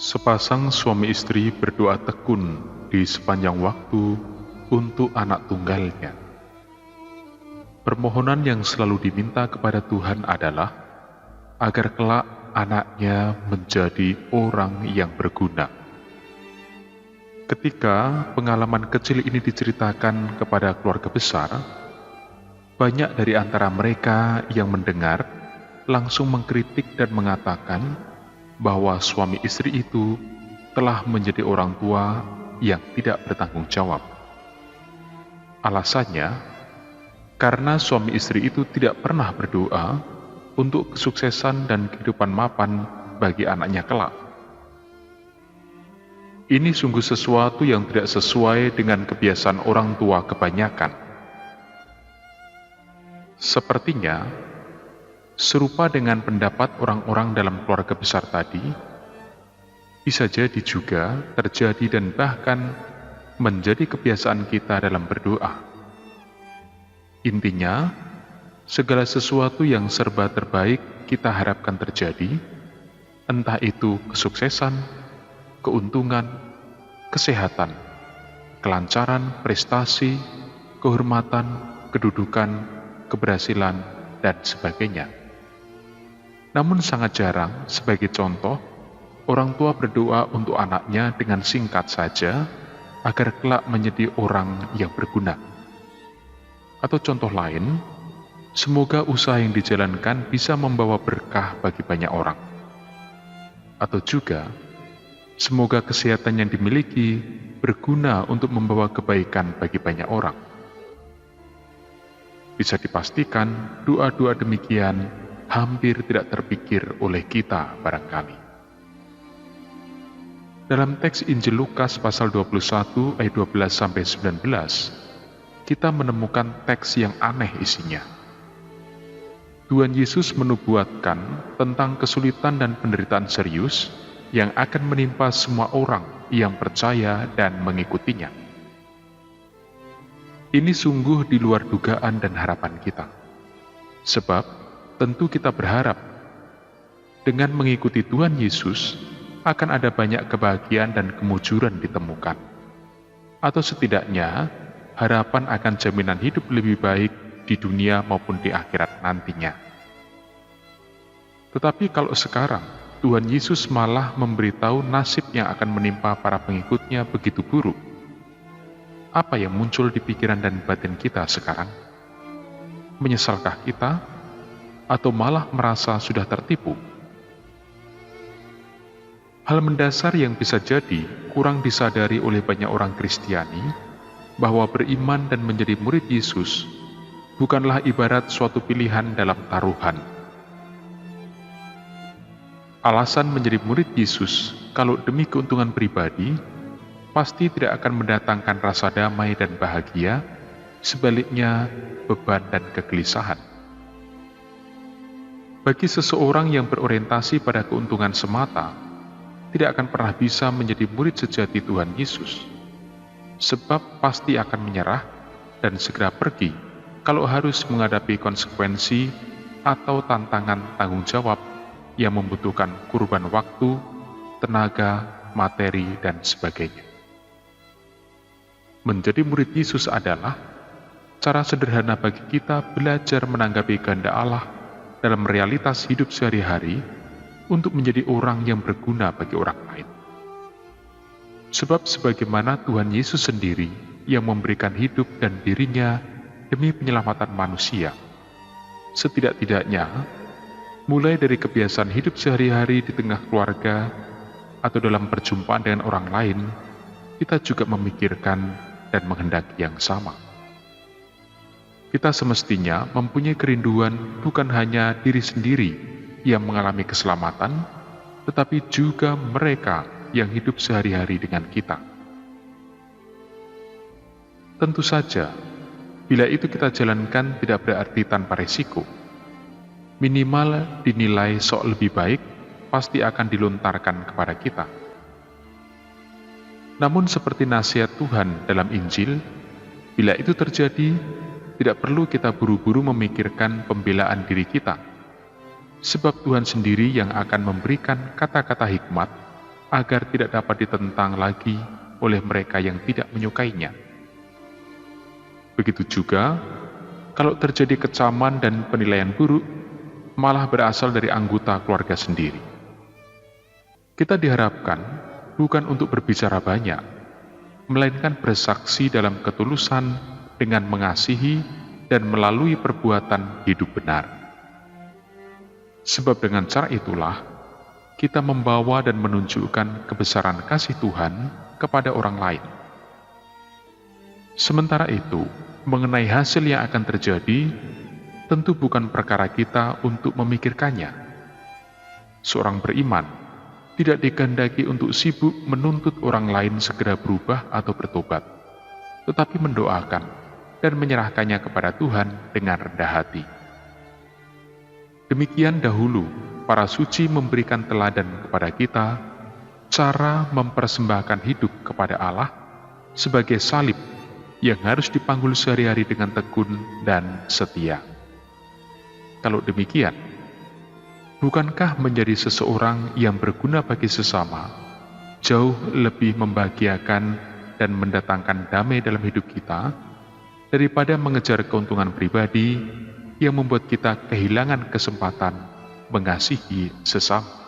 Sepasang suami istri berdoa tekun di sepanjang waktu untuk anak tunggalnya. Permohonan yang selalu diminta kepada Tuhan adalah agar kelak anaknya menjadi orang yang berguna. Ketika pengalaman kecil ini diceritakan kepada keluarga besar, banyak dari antara mereka yang mendengar langsung mengkritik dan mengatakan bahwa suami istri itu telah menjadi orang tua yang tidak bertanggung jawab. Alasannya, karena suami istri itu tidak pernah berdoa untuk kesuksesan dan kehidupan mapan bagi anaknya kelak. Ini sungguh sesuatu yang tidak sesuai dengan kebiasaan orang tua kebanyakan. Sepertinya, serupa dengan pendapat orang-orang dalam keluarga besar tadi, bisa jadi juga terjadi dan bahkan menjadi kebiasaan kita dalam berdoa. Intinya, segala sesuatu yang serba terbaik kita harapkan terjadi, entah itu kesuksesan, keuntungan, kesehatan, kelancaran, prestasi, kehormatan, kedudukan, keberhasilan, dan sebagainya. Namun sangat jarang, sebagai contoh, orang tua berdoa untuk anaknya dengan singkat saja agar kelak menjadi orang yang berguna. Atau contoh lain, semoga usaha yang dijalankan bisa membawa berkah bagi banyak orang. Atau juga, semoga kesehatan yang dimiliki berguna untuk membawa kebaikan bagi banyak orang. Bisa dipastikan, doa-doa demikian hampir tidak terpikir oleh kita barangkali. Dalam teks Injil Lukas pasal 21 ayat 12-19, kita menemukan teks yang aneh isinya. Tuhan Yesus menubuatkan tentang kesulitan dan penderitaan serius yang akan menimpa semua orang yang percaya dan mengikutinya. Ini sungguh di luar dugaan dan harapan kita. Sebab, tentu kita berharap dengan mengikuti Tuhan Yesus akan ada banyak kebahagiaan dan kemujuran ditemukan. Atau setidaknya, harapan akan jaminan hidup lebih baik di dunia maupun di akhirat nantinya. Tetapi kalau sekarang, Tuhan Yesus malah memberitahu nasib yang akan menimpa para pengikutnya begitu buruk, apa yang muncul di pikiran dan batin kita sekarang? Menyesalkah kita? Atau malah merasa sudah tertipu? Hal mendasar yang bisa jadi kurang disadari oleh banyak orang Kristiani bahwa beriman dan menjadi murid Yesus bukanlah ibarat suatu pilihan dalam taruhan. Alasan menjadi murid Yesus kalau demi keuntungan pribadi pasti tidak akan mendatangkan rasa damai dan bahagia, sebaliknya beban dan kegelisahan. Bagi seseorang yang berorientasi pada keuntungan semata, tidak akan pernah bisa menjadi murid sejati Tuhan Yesus, sebab pasti akan menyerah dan segera pergi kalau harus menghadapi konsekuensi atau tantangan tanggung jawab yang membutuhkan kurban waktu, tenaga, materi, dan sebagainya. Menjadi murid Yesus adalah cara sederhana bagi kita belajar menanggapi kehendak Allah dalam realitas hidup sehari-hari untuk menjadi orang yang berguna bagi orang lain. Sebab sebagaimana Tuhan Yesus sendiri yang memberikan hidup dan dirinya demi penyelamatan manusia, setidak-tidaknya mulai dari kebiasaan hidup sehari-hari di tengah keluarga atau dalam perjumpaan dengan orang lain, kita juga memikirkan dan menghendaki yang sama. Kita semestinya mempunyai kerinduan bukan hanya diri sendiri yang mengalami keselamatan, tetapi juga mereka yang hidup sehari-hari dengan kita. Tentu saja, bila itu kita jalankan tidak berarti tanpa resiko. Minimal dinilai sok lebih baik pasti akan dilontarkan kepada kita. Namun seperti nasihat Tuhan dalam Injil, bila itu terjadi, tidak perlu kita buru-buru memikirkan pembelaan diri kita. Sebab Tuhan sendiri yang akan memberikan kata-kata hikmat agar tidak dapat ditentang lagi oleh mereka yang tidak menyukainya. Begitu juga, kalau terjadi kecaman dan penilaian buruk, malah berasal dari anggota keluarga sendiri. Kita diharapkan bukan untuk berbicara banyak, melainkan bersaksi dalam ketulusan dengan mengasihi dan melalui perbuatan hidup benar. Sebab dengan cara itulah, kita membawa dan menunjukkan kebesaran kasih Tuhan kepada orang lain. Sementara itu, mengenai hasil yang akan terjadi, tentu bukan perkara kita untuk memikirkannya. Seorang beriman tidak dikehendaki untuk sibuk menuntut orang lain segera berubah atau bertobat, tetapi mendoakan dan menyerahkannya kepada Tuhan dengan rendah hati. Demikian dahulu para suci memberikan teladan kepada kita cara mempersembahkan hidup kepada Allah sebagai salib yang harus dipanggul sehari-hari dengan tekun dan setia. Kalau demikian, bukankah menjadi seseorang yang berguna bagi sesama jauh lebih membahagiakan dan mendatangkan damai dalam hidup kita daripada mengejar keuntungan pribadi yang membuat kita kehilangan kesempatan mengasihi sesama?